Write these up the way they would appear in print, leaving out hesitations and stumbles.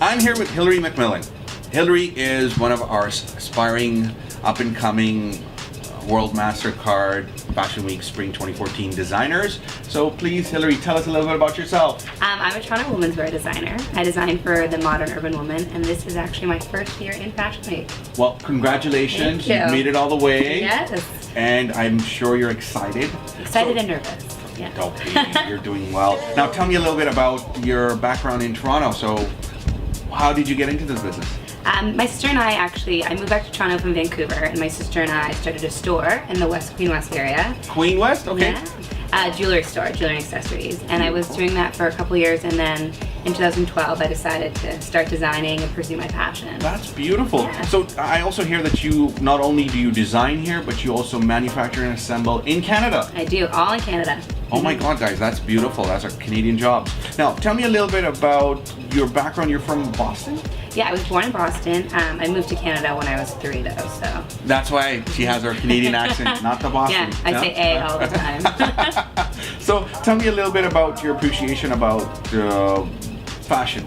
I'm here with Hilary Macmillan. Hilary is one of our aspiring, up-and-coming World MasterCard Fashion Week Spring 2014 designers. So please, Hilary, tell us a little bit about yourself. I'm a Toronto women's wear designer. I design for the modern urban woman, and this is actually my first year in Fashion Week. Well, congratulations. Thank you. You made it all the way. Yes. And I'm sure you're excited. Excited and nervous. Yeah. Don't be. You're doing well. Now tell me a little bit about your background in Toronto. So how did you get into this business? My sister and I moved back to Toronto from Vancouver, and my sister and I started a store in the Queen West area. Queen West? Okay. Yeah. Jewelry store, jewelry and accessories. And I was doing that for a couple years, and then in 2012 I decided to start designing and pursue my passion. That's beautiful. Yeah. So I also hear that you, not only do you design here, but you also manufacture and assemble in Canada. I do, all in Canada. Oh my God, guys, that's beautiful. That's our Canadian jobs. Now, tell me a little bit about your background. You're from Boston? Yeah, I was born in Boston. I moved to Canada when I was 3 though, so. That's why she has her Canadian accent, not the Boston. Yeah, I say A all the time. So tell me a little bit about your appreciation about fashion.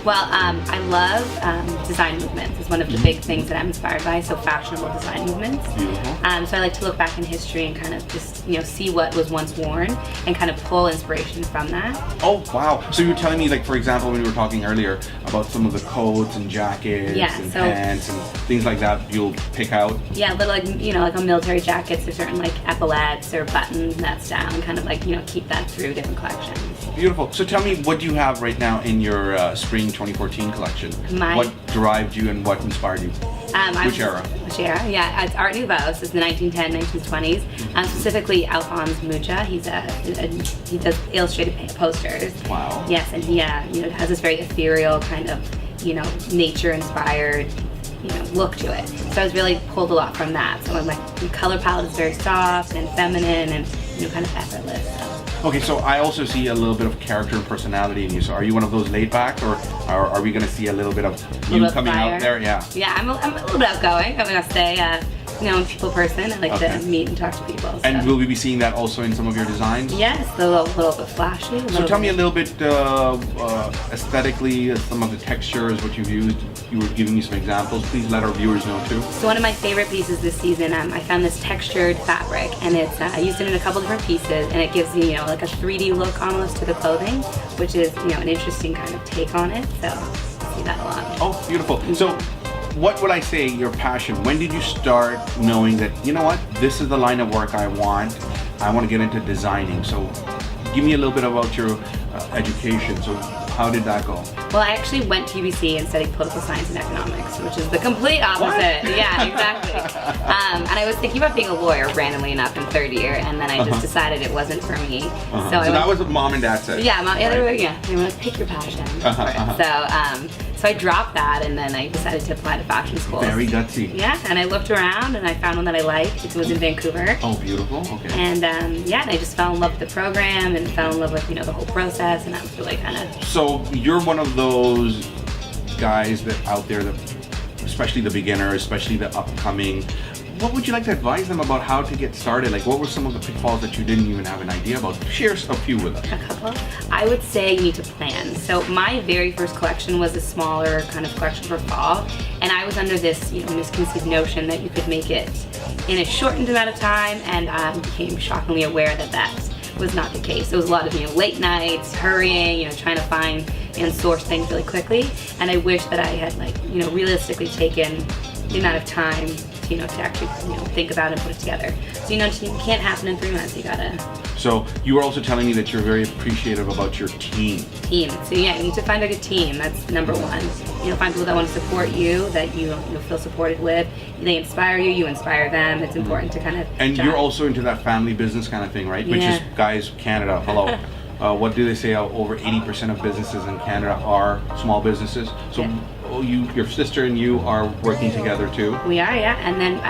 Well, I love design movements. It's one of the big things that I'm inspired by, so fashionable design movements. Beautiful. So I like to look back in history and kind of just, see what was once worn and kind of pull inspiration from that. Oh, wow. So you were telling me, like, for example, when we were talking earlier about some of the coats and jackets and pants and things like that you'll pick out? Yeah, little, like on military jackets, there's certain like epaulettes or buttons, that style, and kind of like, keep that through different collections. Beautiful. So tell me, what do you have right now in your spring 2014 collection? What derived you and what inspired you? Which era? Which era? Yeah, it's Art Nouveau. So it's the 1910s, 1920s. Specifically, Alphonse Mucha. He does illustrated posters. Wow. Yes, and he has this very ethereal kind of nature-inspired look to it. So I was really pulled a lot from that. So my color palette is very soft and feminine and kind of effortless. Okay, so I also see a little bit of character and personality in you. So are you one of those laid back, or are we going to see a little bit of you coming out there? Yeah. Yeah, I'm a little bit outgoing. I'm going to say, people person. I like to meet and talk to people. So. And will we be seeing that also in some of your designs? Yes, a little bit flashy. So tell me a little bit aesthetically, some of the textures, what you've used. You were giving me some examples. Please let our viewers know too. So one of my favorite pieces this season, I found this textured fabric, and it's I used it in a couple different pieces, and it gives you like a 3D look almost to the clothing, which is an interesting kind of take on it. So I see that a lot. Oh, beautiful. So what would I say your passion? When did you start knowing that, this is the line of work I want to get into designing? So give me a little bit about your education. So how did that go? Well, I actually went to UBC and studied political science and economics, which is the complete opposite. What? Yeah, exactly. And I was thinking about being a lawyer randomly enough in third year, and then I just decided it wasn't for me. So that was what mom and dad said? Yeah, they were like, pick your passion. So I dropped that, and then I decided to apply to fashion school. Very gutsy. Yeah, and I looked around, and I found one that I liked. It was in Vancouver. Oh, beautiful. Okay. And and I just fell in love with the program and fell in love with the whole process, and that was really kind of. So you're one of those guys that out there that, especially the beginner, especially the upcoming. What would you like to advise them about how to get started? Like, what were some of the pitfalls that you didn't even have an idea about? Share a few with us. A couple. I would say you need to plan. So my very first collection was a smaller kind of collection for fall, and I was under this misconceived notion that you could make it in a shortened amount of time, and I became shockingly aware that that was not the case. There was a lot of late nights, hurrying, trying to find and source things really quickly, and I wish that I had realistically taken the amount of time to actually think about and put it together. So it can't happen in 3 months. You gotta. So you were also telling me that you're very appreciative about your team. So yeah, you need to find a good team. That's number one. Find people that want to support you, that you feel supported with. They inspire you, you inspire them. It's important to kind of. And you're also into that family business kind of thing, right? Yeah. Which is, guys, Canada. Hello. What do they say? Over 80% of businesses in Canada are small businesses. So your sister and you are working together too? We are, yeah. And then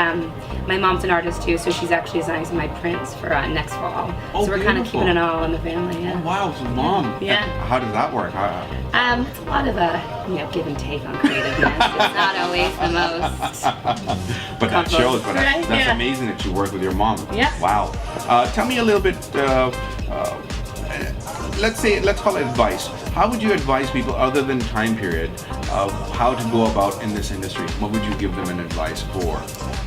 my mom's an artist too, so she's actually designing my prints for next fall. Oh, so we're kind of keeping it all in the family, yeah. Oh, wow, so mom. Yeah. How does that work? It's a lot of give and take on creativeness. It's not always the most. But that shows. But right? that's amazing that you work with your mom. Yeah. Wow. Tell me a little bit. let's call it advice. How would you advise people other than time period of how to go about in this industry? What would you give them an advice for?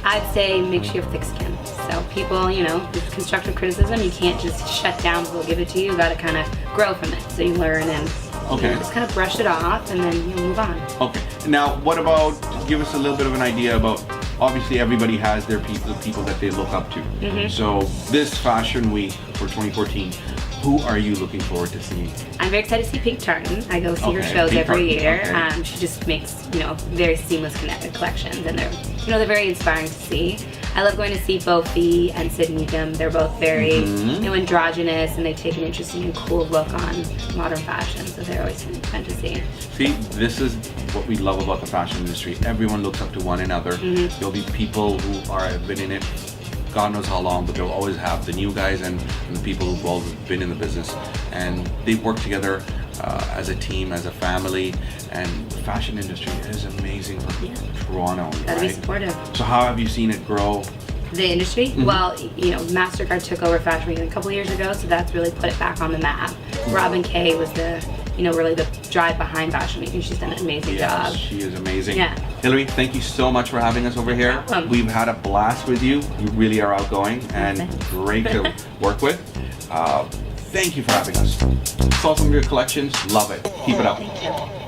I'd say make sure you have thick skin. So people, with constructive criticism, you can't just shut down when they'll give it to you. You got to kind of grow from it. So you learn and just kind of brush it off and then move on. Okay. Now, what about, give us a little bit of an idea about, obviously everybody has their people, the people that they look up to. Mm-hmm. So this Fashion Week for 2014, who are you looking forward to seeing? I'm very excited to see Pink Tartan. I go see her shows Pink every Tartan, year. okay. She just makes, very seamless connected collections, and they're very inspiring to see. I love going to see Bofi and Sid Meekum. They're both very, androgynous, and they take an interesting and cool look on modern fashion. So they're always fun to see. See, this is what we love about the fashion industry. Everyone looks up to one another. There'll be people who have been in it God knows how long, but they'll always have the new guys and the people who've always been in the business, and they work together as a team, as a family. And the fashion industry is amazing for Toronto, Gotta be supportive. So how have you seen it grow? The industry? Well, MasterCard took over Fashion Week a couple years ago, so that's really put it back on the map. Robin Kay was the, really the drive behind Fashion Week, and she's done an amazing job. She is amazing. Yeah. Hilary, thank you so much for having us over here. We've had a blast with you. You really are outgoing and great to work with. Thank you for having us. Saw some of your collections. Love it. Keep it up. Thank you.